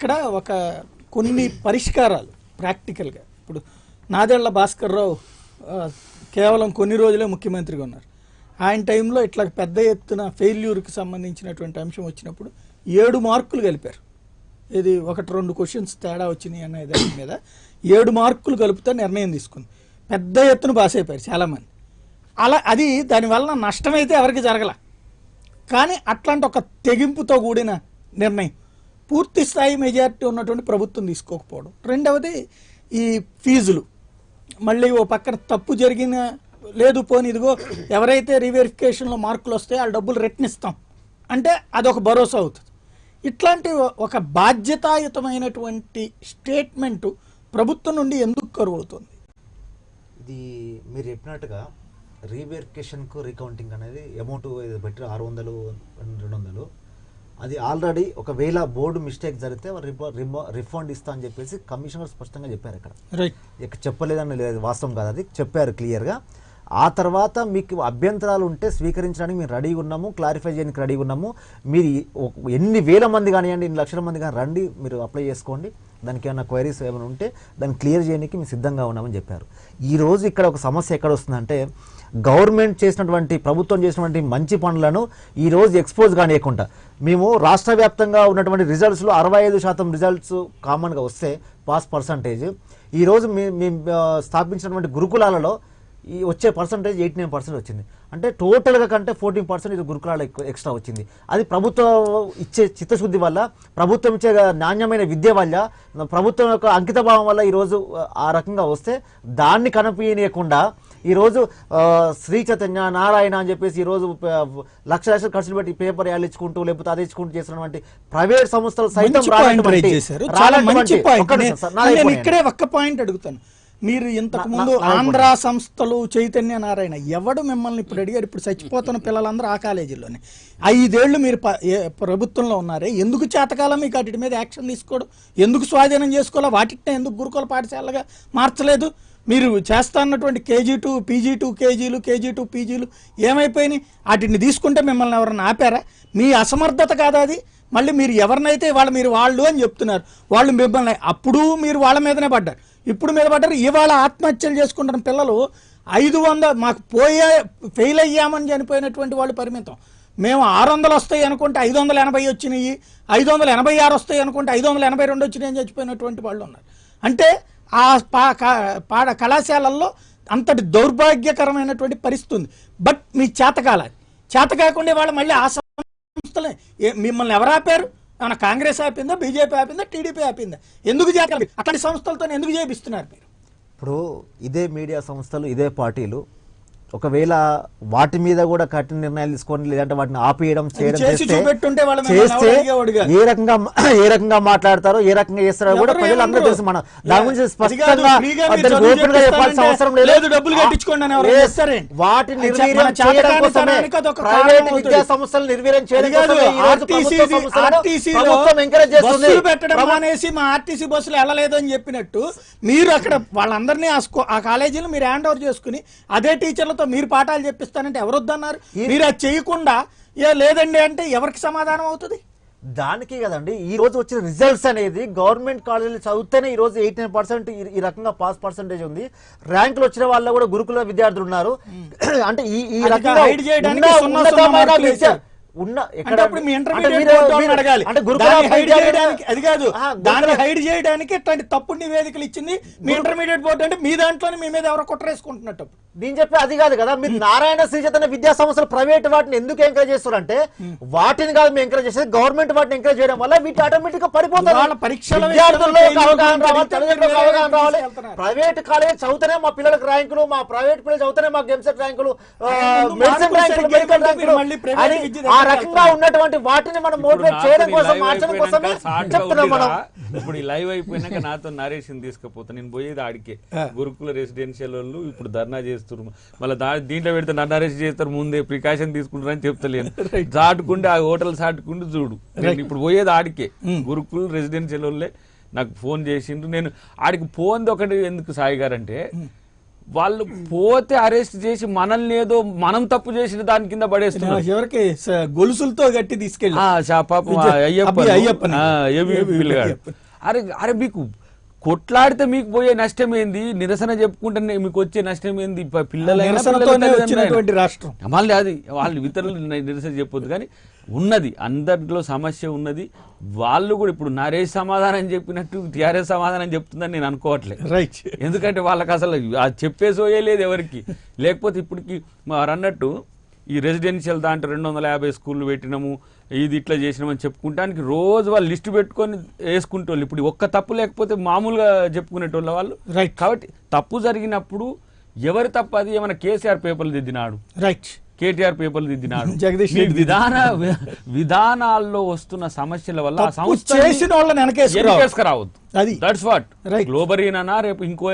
ఇక్కడ ఒక కొన్ని పరిష్కారాలు ప్రాక్టికల్గా ఇప్పుడు నాదెళ్ల భాస్కర్ రావు కేవలం కొన్ని రోజులే ముఖ్యమంత్రిగా ఉన్నారు. ఆయన టైంలో ఇట్లా పెద్ద ఎత్తున ఫెయిల్యూర్కి సంబంధించినటువంటి అంశం వచ్చినప్పుడు 7 మార్కులు కలిపారు. ఇది 1-2 క్వశ్చన్స్ తేడా వచ్చినాయి అనే దాని మీద 7 మార్కులు కలుపుతా నిర్ణయం తీసుకుంది. పెద్ద ఎత్తున పాస్ అయిపోయారు చాలామంది. అది దానివల్ల నష్టమైతే ఎవరికి జరగల, కానీ అట్లాంటి ఒక తెగింపుతో కూడిన నిర్ణయం పూర్తి స్థాయి మెజారిటీ ఉన్నటువంటి ప్రభుత్వం తీసుకోకపోవడం. రెండవది ఈ ఫీజులు మళ్ళీ ఓ పక్కన తప్పు జరిగిన లేదు పోని ఇదిగో ఎవరైతే రీవెరిఫికేషన్లో మార్కులు వస్తే ఆ డబ్బులు రిటర్న్ అంటే అదొక భరోసా అవుతుంది. ఇట్లాంటి ఒక బాధ్యతాయుతమైనటువంటి స్టేట్మెంటు ప్రభుత్వం నుండి ఎందుకు కరువు అవుతుంది? ఇది మీరు చెప్పినట్టుగా రీవెరిఫికేషన్కు రీకౌంటింగ్ అనేది అమౌంట్ పెట్టి 600-200 అది ఆల్రెడీ ఒకవేళ బోర్డు మిస్టేక్ జరిగితే రిఫండ్ ఇస్తా అని చెప్పేసి కమిషనర్ స్పష్టంగా చెప్పారు. ఇక్కడ చెప్పలేదని లేదు, వాస్తవం కాదు, అది చెప్పారు క్లియర్గా. ఆ తర్వాత మీకు అభ్యంతరాలు ఉంటే స్వీకరించడానికి మేము రెడీగా ఉన్నాము, క్లారిఫై చేయడానికి రెడీగా ఉన్నాము. మీరు ఎన్ని వేల మంది కానివ్వండి, ఎన్ని లక్షల మంది కానీ రండి, మీరు అప్లై చేసుకోండి, దానికి ఏమైనా క్వైరీస్ ఏమైనా ఉంటే దాన్ని క్లియర్ చేయడానికి మేము సిద్ధంగా ఉన్నామని చెప్పారు. ఈరోజు ఇక్కడ ఒక సమస్య ఎక్కడ వస్తుందంటే గవర్నమెంట్ చేసినటువంటి ప్రభుత్వం చేసినటువంటి మంచి పనులను ఈరోజు ఎక్స్పోజ్ కానియకుండా మేము రాష్ట్ర వ్యాప్తంగా ఉన్నటువంటి రిజల్ట్స్లో 65% రిజల్ట్స్ కామన్గా వస్తే పాస్ పర్సంటేజ్ ఈరోజు మేము స్థాపించినటువంటి గురుకులాలలో ఈ వచ్చే పర్సంటేజ్ 89% వచ్చింది. అంటే టోటల్గా కంటే 14% ఇది గురుకులాల ఎక్స్ట్రా వచ్చింది. అది ప్రభుత్వం ఇచ్చే చిత్తశుద్ధి వల్ల, ప్రభుత్వం ఇచ్చే నాణ్యమైన విద్య వల్ల, ప్రభుత్వం యొక్క అంకితభావం వల్ల ఈరోజు ఆ రకంగా వస్తే దాన్ని కనిపించకుండా ఈరోజు శ్రీ చైతన్య నారాయణ అని చెప్పేసి ఈరోజు లక్షలు ఖర్చులు పెట్టి పేపర్ యాడ్ ఇచ్చుకుంటూ లేకపోతే అది ఇచ్చుకుంటూ చేసినటువంటి ప్రైవేట్ సంస్థలు సైతం ఇక్కడే ఒక్క పాయింట్ అడుగుతాను. మీరు ఇంతకు ముందు ఆంధ్ర సంస్థలు చైతన్య నారాయణ ఎవడు మిమ్మల్ని ఇప్పుడు అడిగారు? ఇప్పుడు చచ్చిపోతున్న పిల్లలందరూ ఆ కాలేజీలోనే 5 ఏళ్ళు మీరు ప్రభుత్వంలో ఉన్నారే, ఎందుకు చేతకాలం మీకు వాటి మీద యాక్షన్ తీసుకోవడం? ఎందుకు స్వాధీనం చేసుకోవాలా? వాటినే ఎందుకు గురుకుల పాఠశాలగా మార్చలేదు? మీరు చేస్తా అన్నటువంటి KG2 PG2 కేజీలు KG2 PGలు ఏమైపోయినాయి? వాటిని తీసుకుంటే మిమ్మల్ని ఎవరన్నా ఆపారా? మీ అసమర్థత కాదా అది? మళ్ళీ మీరు ఎవరినైతే వాళ్ళు అని చెప్తున్నారు, వాళ్ళు మిమ్మల్ని అప్పుడు మీరు వాళ్ళ మీదనే పడ్డారు, ఇప్పుడు మీద పడ్డారు. ఇవాళ ఆత్మహత్యలు చేసుకుంటున్న పిల్లలు 500 మాకు ఫెయిల్ అయ్యామని చనిపోయినటువంటి వాళ్ళు పరిమితం. మేము 600 వస్తాయి అనుకుంటే 580 వచ్చినాయి, 586 వస్తాయి అనుకుంటే 582 వచ్చినాయి అని చచ్చిపోయినటువంటి వాళ్ళు ఉన్నారు. అంటే ఆ కళాశాలల్లో అంతటి దౌర్భాగ్యకరమైనటువంటి పరిస్థితి ఉంది. బట్ మీ చేత కాకుండా వాళ్ళు మళ్ళీ ఆ సంస్థలే మిమ్మల్ని ఎవరు ఆపారు? ఏమన్నా కాంగ్రెస్ ఆపిందా, బీజేపీ ఆపిందా, టీడీపీ ఆపిందా? ఎందుకు చేయాలి? అట్లాంటి సంస్థలతో ఎందుకు చేపిస్తున్నారు మీరు? ఇప్పుడు ఇదే మీడియా సంస్థలు, ఇదే పార్టీలు ఒకవేళ వాటి మీద కూడా కఠిన నిర్ణయాలు తీసుకొని లేదంటే వాటిని ఆపేయడం చేయడం చేస్తే ఏ రకంగా మాట్లాడతారో ఏ రకంగా చేస్తారో కూడా ప్రజలందరూ తెలుసు. మనం దాని గురించి స్పష్టంగా చెప్పాల్సిన అవసరం లేదు. వాటి నిర్వీర్యం చేయడం కోసమే, ప్రైవేట్ విద్యా సంస్థలు నిర్వీర్యం చేయడం కోసమే ప్రభుత్వం ఎంకరేజ్ చేస్తుంది. మా ఆర్టీసీ బస్సులు వెళ్ళలేదు అని చెప్పినట్టు మీరు అక్కడ వాళ్ళందరినీ ఆ కాలేజీలు మీరు హ్యాండ్ ఓవర్ చేసుకుని అదే టీచర్లతో మీరు పాఠాలు చెప్పిస్తానంటే ఎవరు వద్దన్నారు? మీరు అది చేయకుండా లేదండి అంటే ఎవరికి సమాధానం అవుతుంది? దానికి కదండి ఈ రోజు వచ్చిన రిజల్ట్స్ అనేది గవర్నమెంట్ కాలేజీలు చదివితేనే ఈ రోజు 89% ఈ రకంగా పాస్ పర్సెంటేజ్ ఉంది. ర్యాంకులు వచ్చిన వాళ్ళు కూడా గురుకుల విద్యార్థులు ఉన్నారు. అంటే ఈ రకంగా హైడ్ చేయడానికి ఇట్లాంటి తప్పుడు నివేదికలు ఇచ్చింది మీ ఇంటర్మీడియట్ బోర్డు. అంటే మీ దాంట్లోనే మీ మీద ఎవరో కుట్రేసుకుంటున్నట్టు నేను చెప్పి అది కాదు కదా. మీరు నారాయణ శ్రీ చైతన్య విద్యా సంస్థలు ప్రైవేట్ వాటిని ఎందుకు ఎంకరేజ్ చేస్తారంటే వాటిని కాదు మేము ఎంకరేజ్ చేసేది, గవర్నమెంట్ వాటిని ఎంకరేజ్ చేయడం వల్ల వీటి ఆటోమేటిక్ గా పడిపోతారు. విద్యార్థుల్లో అవగాహన రావాలి, తల్లిదండ్రులకు అవగాహన రావాలి. ప్రైవేట్ కాలేజ్ చదివితేనే మా పిల్లలకు ర్యాంకులు, మా ప్రైవేట్ పిల్లలు చదివితేనే మాకు ఎంసెట్ ర్యాంకులు, మెడిసిన్ ర్యాంకులు, మెడికల్ ర్యాంకులు ఆ రకంగా ఉన్నటువంటి వాటిని మనం మోటివేట్ చేయడం కోసం, మార్చడం కోసమే చెప్తున్నాం మనం. ఇప్పుడు ఈ లైవ్ అయిపోయినాక నాతో నరేష్ తీసుకపోతా, నేను పోయేది ఆడికే. గురుకుల రెసిడెన్షియల్ వాళ్ళు ఇప్పుడు ధర్నా చేస్తున్నారు, మళ్ళీ దీంట్లో పెడితే నన్ను అరెస్ట్ చేస్తారు, ముందే ప్రికాషన్ తీసుకుంటారు అని చెప్తలేను. చాటుకుంటే ఆ హోటల్ చాటుకుంటూ చూడు, నేను ఇప్పుడు పోయేది ఆడికే. గురుకుల రెసిడెన్షియల్ వాళ్ళే నాకు ఫోన్ చేసిండ్రు. నేను ఆడికి ఫోన్ ఒకటి ఎందుకు సాయి గారు అంటే వాళ్ళు పోతే అరెస్ట్ చేసి మనల్ని ఏదో మనం తప్పు చేసిన దాని కింద పడేస్తున్నారు. ఎవరికి గొలుసులతో గట్టి తీసుకెళ్ళి పాపం అయ్యప్పని. అరే అరే మీకు కొట్లాడితే మీకు పోయే నష్టం ఏంది, నిరసన చెప్పుకుంటే మీకు వచ్చే నష్టం ఏంది? పిల్లలైనటువంటి రాష్ట్రం మళ్ళీ అది వాళ్ళు ఇతరులు నిరసన చెప్పొద్దు, కానీ ఉన్నది అందరిలో సమస్య ఉన్నది. వాళ్ళు కూడా ఇప్పుడు నరేష్ సమాధానం చెప్పినట్టు టీఆర్ఎస్ సమాధానం చెప్తుందని నేను అనుకోవట్లేదు. రైట్. ఎందుకంటే వాళ్ళకి అసలు చెప్పేసోయే లేదు ఎవరికి. లేకపోతే ఇప్పటికి మరి అన్నట్టు ఈ రెసిడెన్షియల్ దాంట్లో 250 స్కూళ్ళు పెట్టినాము, ఇది ఇట్లా చేసినామని చెప్పుకుంటానికి రోజు వాళ్ళు లిస్టు పెట్టుకొని వేసుకుంటోళ్ళు. ఇప్పుడు ఒక్క తప్పు లేకపోతే మామూలుగా చెప్పుకునేటోళ్ళ వాళ్ళు. రైట్. కాబట్టి తప్పు జరిగినప్పుడు ఎవరి తప్పు అది? ఏమైనా కేసీఆర్ పేపర్లు దిద్దినాడు, రైట్, కేటీఆర్ పేపర్లు దిద్దినాడు, జగదీష్ విధానాల్లో వస్తున్న సమస్యల వల్ల ఆ సంస్థ రావద్దు. దట్స్ వాట్ గ్లోబరీనా రేపు ఇంకో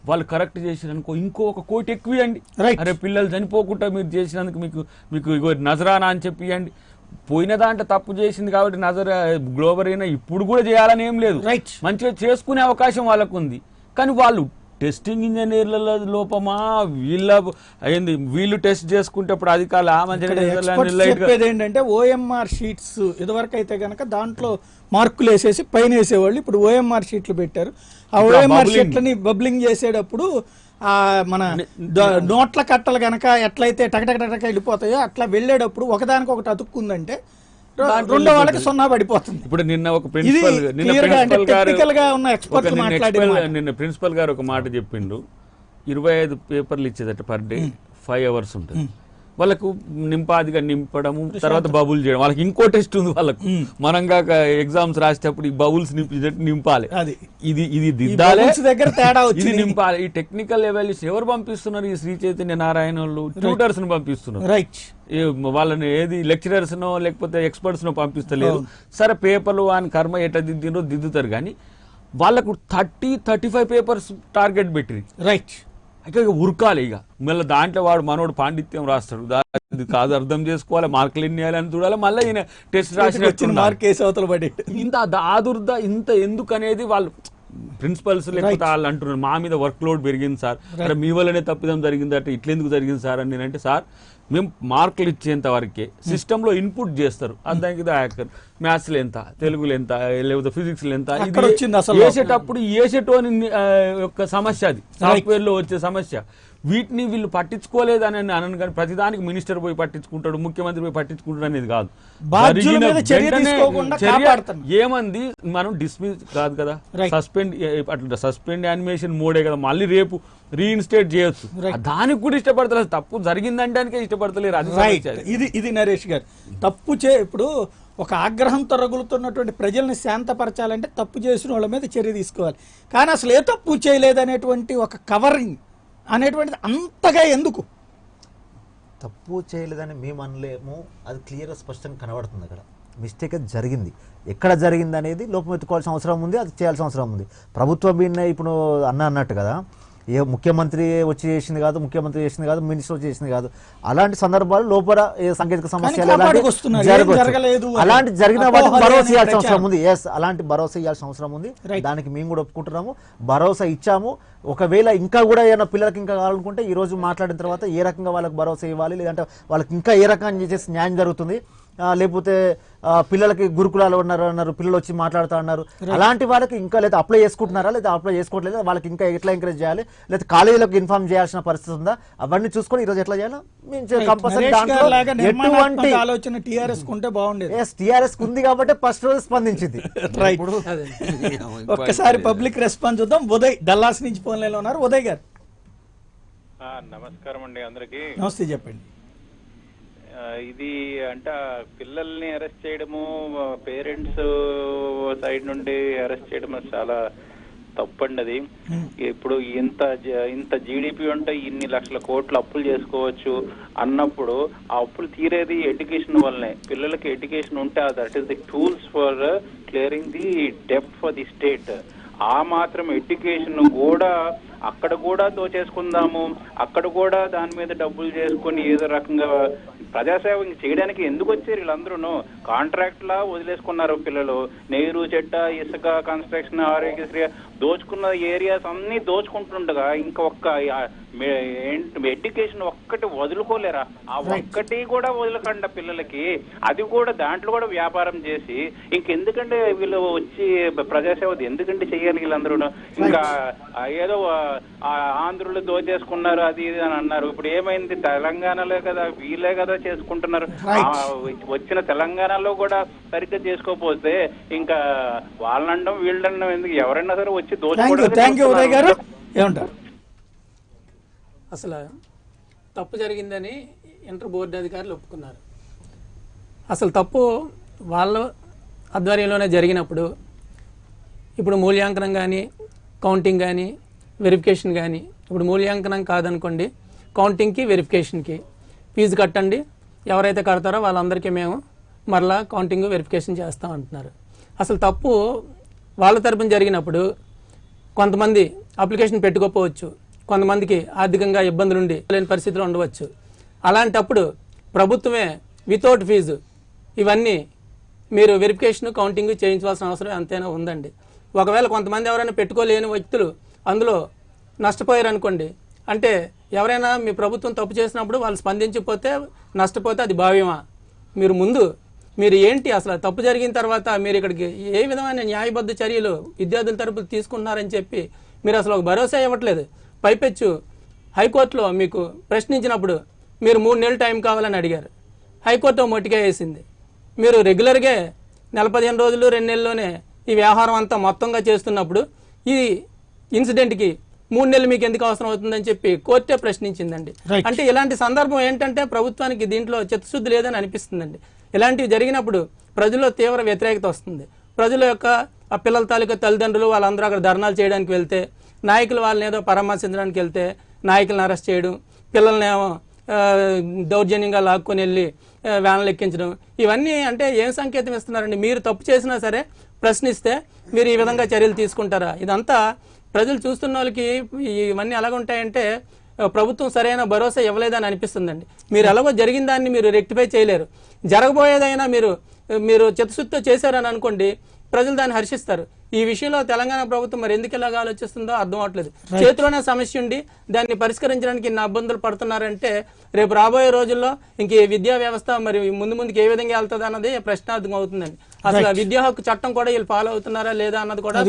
వాళ్ళు కరెక్ట్ చేసిరనుకో ఇంకొక కోటి ఎక్కువ ఇవ్వండి. అరే పిల్లలు చనిపోకుండా మీరు చేసినందుకు మీకు ఇగో నజరానా అని చెప్పి ఇవ్వండి. పోయిన దాంట్లో తప్పు చేసింది కాబట్టి గ్లోబరీనా ఇప్పుడు కూడా చేయాలని ఏం లేదు, మంచిగా చేసుకునే అవకాశం వాళ్ళకు ఉంది. కానీ వాళ్ళు టెస్టింగ్ ఇంజనీర్ల లోపమా వీళ్ళు టెస్ట్ చేసుకుంటే ఇప్పుడు అధికారులు చెప్పేది ఏంటంటే ఓఎంఆర్ షీట్స్ ఇదివరకు అయితే గనక దాంట్లో మార్కులు వేసేసి పైన వేసేవాళ్ళు. ఇప్పుడు ఓఎంఆర్ షీట్లు పెట్టారు. ఆ ఓఎంఆర్ షీట్లని బబ్లింగ్ చేసేటప్పుడు మన నోట్ల కట్టలు గనక ఎట్లయితే టకటక వెళ్ళిపోతాయో అట్లా వెళ్ళేటప్పుడు ఒకదానికొకటి అతుక్కుందంటే రెండో వాళ్ళకి 0 పడిపోతుంది. ఇప్పుడు నిన్న ఒక ప్రిన్సిపల్ గారు ఒక మాట చెప్పిండు, 25 పేపర్లు ఇచ్చేదట పర్ డే, 5 hours ఉంటుంది. వాళ్ళకు నింపాదిగా నింపడము, తర్వాత బబుల్ చేయడం. వాళ్ళకి ఇంకో టెస్ట్ ఉంది వాళ్ళకు. మనం కాక ఎగ్జామ్స్ రాసేటప్పుడు ఈ బబుల్స్ నింపాలి, ఇది దిద్దాలి, దగ్గర తేడా ఇది నింపాలి. ఈ టెక్నికల్ ఎవాల్యుయేషన్ ఎవరు పంపిస్తున్నారు? ఈ శ్రీ చైతన్య నారాయణ వాళ్ళు ట్యూటర్స్ ను పంపిస్తున్నారు. రైట్. వాళ్ళని ఏది లెక్చరర్స్ నో లేకపోతే ఎక్స్పర్ట్స్ నో పంపిస్తలేదు. సరే పేపర్లు అని కర్మ ఎట్లా దిద్దినో దిద్దుతారు, కానీ వాళ్ళకు 30-35 పేపర్స్ టార్గెట్ పెట్టి రైట్ ఇక ఉరకాలి. ఇక మళ్ళీ దాంట్లో వాడు మనోడు పాండిత్యం రాస్తాడు, కాదు అర్థం చేసుకోవాలి, మార్కులు ఎన్ని వేయాలని చూడాలి, మళ్ళీ ఈయన టెస్ట్ రాసి మార్క్ అవతల పడి ఇంత ఆదుర్ద ఇంత ఎందుకు అనేది వాళ్ళు ప్రిన్సిపల్స్ లేకపోతే వాళ్ళు అంటున్నారు మా మీద వర్క్ లోడ్ పెరిగింది సార్, అంటే మీ వల్లనే తప్పిదం జరిగింది అంటే ఇట్లెందుకు జరిగింది సార్ అని. నేనంటే సార్ మేము మార్కులు ఇచ్చేంత వరకే సిస్టంలో ఇన్పుట్ చేస్తారు, దానికి మ్యాథ్స్లో ఎంత, తెలుగులో ఎంత, లేకపోతే ఫిజిక్స్లో ఎంత, వేసేటప్పుడు వేసేటోని యొక్క సమస్య, అది సాఫ్ట్వేర్లో వచ్చే సమస్య. వీటిని వీళ్ళు పట్టించుకోలేదని అనను, కానీ ప్రతిదానికి మినిస్టర్ పోయి పట్టించుకుంటాడు, ముఖ్యమంత్రి పోయి పట్టించుకుంటాడు అనేది కాదు. ఏమంది మనం డిస్మిస్ కాదు కదా, సస్పెండ్ యానిమేషన్ మోడే కదా, మళ్ళీ రేపు రీఇన్స్టేట్ చేయొచ్చు. దానికి కూడా ఇష్టపడతలేదు, తప్పు జరిగిందంటే ఇష్టపడతలేరు. ఇది నరేష్ గారు తప్పు ఇప్పుడు ఒక ఆగ్రహంతో రగులుతున్నటువంటి ప్రజల్ని శాంతపరచాలంటే తప్పు చేసిన వాళ్ళ మీద చర్య తీసుకోవాలి. కానీ అసలు ఏ తప్పు చేయలేదనేటువంటి ఒక కవరింగ్ అనేటువంటిది అంతగా ఎందుకు? తప్పు చేయలేదని మేము అనలేము, అది క్లియర్గా స్పష్టంగా కనబడుతుంది. అక్కడ మిస్టేక్ అది జరిగింది, ఎక్కడ జరిగింది అనేది లోపం ఎత్తుకోవాల్సిన అవసరం ఉంది, అది చేయాల్సిన అవసరం ఉంది. ప్రభుత్వం మీద ఇప్పుడు అన్నట్టు కదా, ఏ ముఖ్యమంత్రి వచ్చి చేసింది కాదు, ముఖ్యమంత్రి చేసింది కాదు, మినిస్టర్ వచ్చి చేసింది కాదు. అలాంటి సందర్భాలు లోపల ఏ సాంకేతిక సమస్యలు అలాంటి జరిగిన వాటికి భరోసా ఇవ్వాల్సిన అవసరం ఉంది. అలాంటి భరోసా ఇవ్వాల్సిన అవసరం ఉంది, దానికి మేము కూడా ఒప్పుకుంటున్నాము, భరోసా ఇచ్చాము. ఒకవేళ ఇంకా కూడా ఏమైనా పిల్లలకి ఇంకా కావాలనుకుంటే ఈ రోజు మాట్లాడిన తర్వాత ఏ రకంగా వాళ్ళకి భరోసా ఇవ్వాలి, లేదంటే వాళ్ళకి ఇంకా ఏ రకంగా చేసి న్యాయం జరుగుతుంది, లేకపోతే పిల్లలకి గురుకులాలు అన్నారు, పిల్లలు వచ్చి మాట్లాడుతూ అన్నారు, అలాంటి వాళ్ళకి ఇంకా లేదా అప్లై చేసుకుంటున్నారా, లేదా అప్లై చేసుకోవట్లేదా, వాళ్ళకి ఇంకా ఎట్లా ఎంకరేజ్ చేయాలి, లేదా కాలేజీలకు ఇన్ఫార్మ్ చేయాల్సిన పరిస్థితి ఉందా, అవన్నీ చూసుకొని ఈ రోజు ఎట్లా చేయాలో టీఆర్ఎస్ ఉంది కాబట్టి ఫస్ట్ రోజు స్పందించింది. ఒక్కసారి పబ్లిక్ రెస్పాన్స్ చూద్దాం. ఉదయ్ డల్లాస్ నుంచి ఫోన్ లైన్లో ఉన్నారు. ఉదయ్ గారు నమస్కారం అండి అందరికి. నమస్తే, చెప్పండి. ఇది అంటే పిల్లల్ని అరెస్ట్ చేయడము, పేరెంట్స్ సైడ్ నుండి అరెస్ట్ చేయడం చాలా తప్పండి. అది ఇప్పుడు ఇంత జీడిపి ఉంటే ఇన్ని లక్షల కోట్లు అప్పులు చేసుకోవచ్చు అన్నప్పుడు ఆ అప్పులు తీరేది ఎడ్యుకేషన్ వల్లనే. పిల్లలకి ఎడ్యుకేషన్ ఉంటే that is the tools for clearing the డెప్ట్ ఫర్ ది స్టేట్. ఆ మాత్రం ఎడ్యుకేషన్ కూడా అక్కడ కూడా దోచేసుకుందాము, అక్కడ కూడా దాని మీద డబ్బులు చేసుకుని ఏదో రకంగా ప్రజాసేవ చేయడానికి ఎందుకు వచ్చారు వీళ్ళందరూ? కాంట్రాక్ట్ లా వదిలేసుకున్నారు పిల్లలు. నెహ్రూ చెడ్డ, ఇసుక, కన్స్ట్రక్షన్, ఆరోగ్యశ్రీ దోచుకున్న ఏరియాస్ అన్ని దోచుకుంటుండగా ఇంకా ఒక్క ఎడ్యుకేషన్ ఒక్కటి వదులుకోలేరా? ఆ ఒక్కటి కూడా వదలకుండా పిల్లలకి, అది కూడా దాంట్లో కూడా వ్యాపారం చేసి ఇంకెందుకంటే వీళ్ళు వచ్చి ప్రజాసేవ ఎందుకంటే చెయ్యాలి వీళ్ళందరూ? ఇంకా ఏదో ఆంధ్రులు దోచేసుకున్నారు అది ఇది అని అన్నారు. ఇప్పుడు ఏమైంది? తెలంగాణలో కదా వీళ్ళే కదా చేసుకుంటున్నారు. వచ్చిన తెలంగాణలో కూడా సరిగ్గా చేసుకోకపోతే ఇంకా వాళ్ళండం వీళ్ళండం ఎందుకు? ఎవరైనా సరే వచ్చి దోచుకోవడం. ఏమంటారు? అసలు తప్పు జరిగిందని ఇంటర్ బోర్డు అధికారులు ఒప్పుకున్నారు. అసలు తప్పు వాళ్ళ ఆధ్వర్యంలోనే జరిగినప్పుడు ఇప్పుడు మూల్యాంకనం కానీ కౌంటింగ్ కానీ వెరిఫికేషన్ కానీ, ఇప్పుడు మూల్యాంకనం కాదనుకోండి, కౌంటింగ్కి వెరిఫికేషన్కి ఫీజు కట్టండి, ఎవరైతే కడతారో వాళ్ళందరికీ మేము మరలా కౌంటింగ్ వెరిఫికేషన్ చేస్తాం అంటున్నారు. అసలు తప్పు వాళ్ళ తరపున జరిగినప్పుడు కొంతమంది అప్లికేషన్ పెట్టుకోకపోవచ్చు, కొంతమందికి ఆర్థికంగా ఇబ్బందులుండి లేని పరిస్థితిలో ఉండవచ్చు. అలాంటప్పుడు ప్రభుత్వమే వితౌట్ ఫీజు ఇవన్నీ మీరు వెరిఫికేషన్ కౌంటింగ్ చేయించవలసిన అవసరం ఎంతైనా ఉందండి. ఒకవేళ కొంతమంది ఎవరైనా పెట్టుకోలేని వ్యక్తులు అందులో నష్టపోయారు అనుకోండి, అంటే ఎవరైనా మీ ప్రభుత్వం తప్పు చేసినప్పుడు వాళ్ళు స్పందించకపోతే నష్టపోతే అది భావ్యమా? మీరు ఏంటి అసలు తప్పు జరిగిన తర్వాత మీరు ఇక్కడికి ఏ విధమైన న్యాయబద్ధ చర్యలు విద్యార్థుల తరపున తీసుకున్నారని చెప్పి మీరు అసలు ఒక భరోసా ఇవ్వట్లేదు. పైపెచ్చు హైకోర్టులో మీకు ప్రశ్నించినప్పుడు మీరు 3 నెలలు టైం కావాలని అడిగారు, హైకోర్టు మొట్టిగా వేసింది. మీరు రెగ్యులర్గా 15 రోజులు 2 నెలల్లోనే ఈ వ్యవహారం అంతా మొత్తంగా చేస్తున్నప్పుడు ఈ ఇన్సిడెంట్కి 3 నెలలు మీకు ఎందుకు అవసరం అవుతుందని చెప్పి కోర్టే ప్రశ్నించిందండి. అంటే ఇలాంటి సందర్భం ఏంటంటే ప్రభుత్వానికి దీంట్లో చిత్తశుద్ధి లేదని అనిపిస్తుందండి. ఇలాంటివి జరిగినప్పుడు ప్రజల్లో తీవ్ర వ్యతిరేకత వస్తుంది. ప్రజల యొక్క ఆ పిల్లల తాలూకా తల్లిదండ్రులు వాళ్ళందరూ అక్కడ ధర్నాలు చేయడానికి వెళ్తే, నాయకులు వాళ్ళని ఏదో పరామర్శించడానికి వెళ్తే నాయకులను అరెస్ట్ చేయడం, పిల్లల్నేమో దౌర్జన్యంగా లాక్కొని వెళ్ళి వ్యాన్లు ఎక్కించడం, ఇవన్నీ అంటే ఏం సంకేతం ఇస్తున్నారండి? మీరు తప్పు చేసినా సరే ప్రశ్నిస్తే మీరు ఈ విధంగా చర్యలు తీసుకుంటారా? ఇదంతా ప్రజలు చూస్తున్న వాళ్ళకి ఇవన్నీ ఎలాగుంటాయంటే ప్రభుత్వం సరైన భరోసా ఇవ్వలేదని అనిపిస్తుందండి. మీరు ఎలాగో జరిగిన దాన్ని మీరు రెక్టిఫై చేయలేరు, జరగబోయేదైనా మీరు చిత్తశుద్ధితో చేశారని అనుకోండి, ప్రజలు దాన్ని హర్షిస్తారు. ఈ విషయంలో తెలంగాణ ప్రభుత్వం మరి ఎందుకు ఇలాగ ఆలోచిస్తుందో అర్థం అవట్లేదు. చేతిలోనే సమస్య ఉండి దాన్ని పరిష్కరించడానికి ఇన్ని ఇబ్బందులు పడుతున్నారంటే రేపు రాబోయే రోజుల్లో ఇంక విద్యా వ్యవస్థ మరి ముందుకు ఏ విధంగా వెళ్తుంది అన్నది ప్రశ్నార్థకం అవుతుందండి. అసలు విద్యా హక్కు చట్టం కూడా వీళ్ళు ఫాలో అవుతున్నారా లేదా అన్నది కూడా